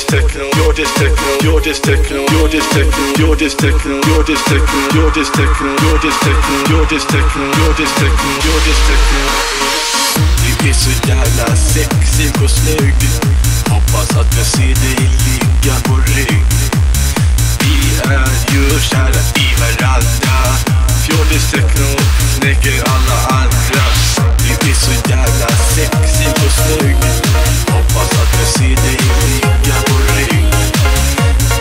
this techno, you're this techno, you're this techno, you're this techno, you're this techno, you're this techno, you're this techno, you're this techno, you're this techno, you're this techno, you're this techno. Du är så jävla sexig och snygg. Hoppas att jag ser dig ligga på rygg. Vi är ju kära i varandra. Fjordis techno knäcker alla andra. Du är så jävla sexig och snygg. Hoppas att jag ser dig ligga på rygg.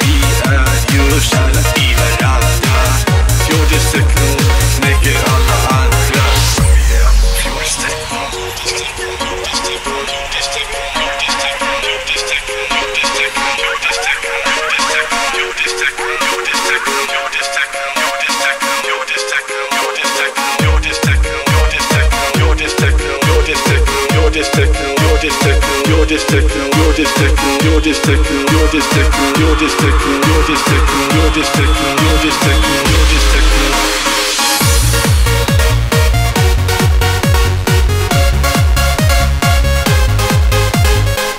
Vi är ju kära i varandra. Fjordis techno knäcker alla andra. Fjordis techno. You're this techno, you're this techno, you're this techno, you're this techno, you're this techno, you're this techno, you're this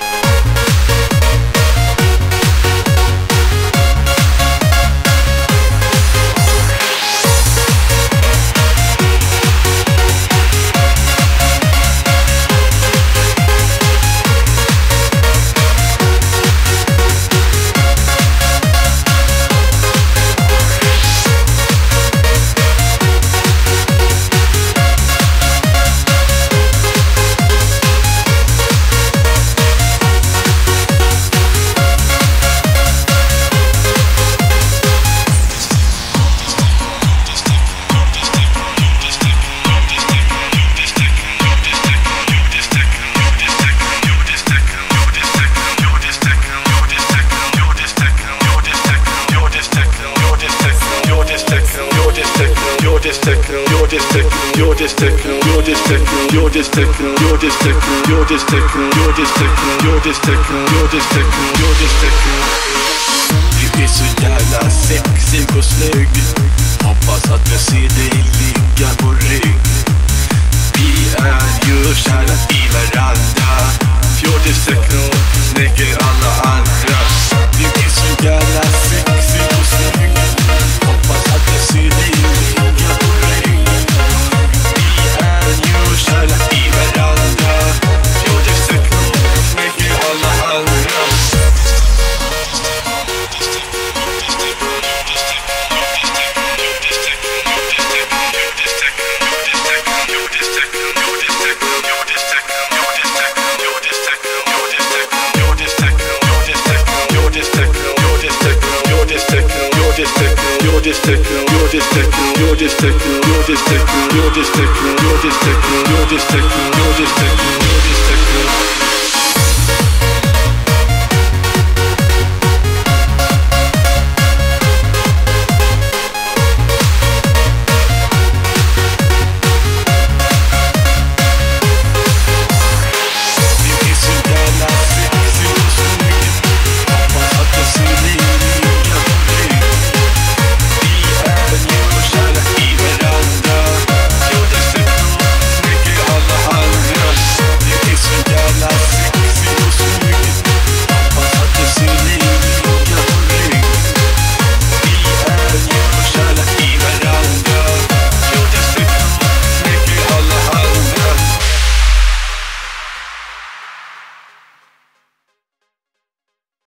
techno, you're this techno, you're this techno, you're this techno, you're this techno. You're this techno, you're this techno, you're this techno, you're this techno, you're this techno, you're this techno, you're this techno, you're this techno, you're this techno. Du är så jävla sexig och snygg. Hoppas att jag ser dig ligga på rygg. Vi är ju kära i varandra. Fjordis techno knäcker alla andra. Du är så jävla sexig och snygg. Hoppas att jag ser dig ligga på rygg. Kära i varandra. Fjordis techno knäcker alla andra. You're this techno, you're this techno, you're this techno, you're this techno, you're this techno, you're this techno, you're this techno, you're this techno, you're this techno, you're this techno.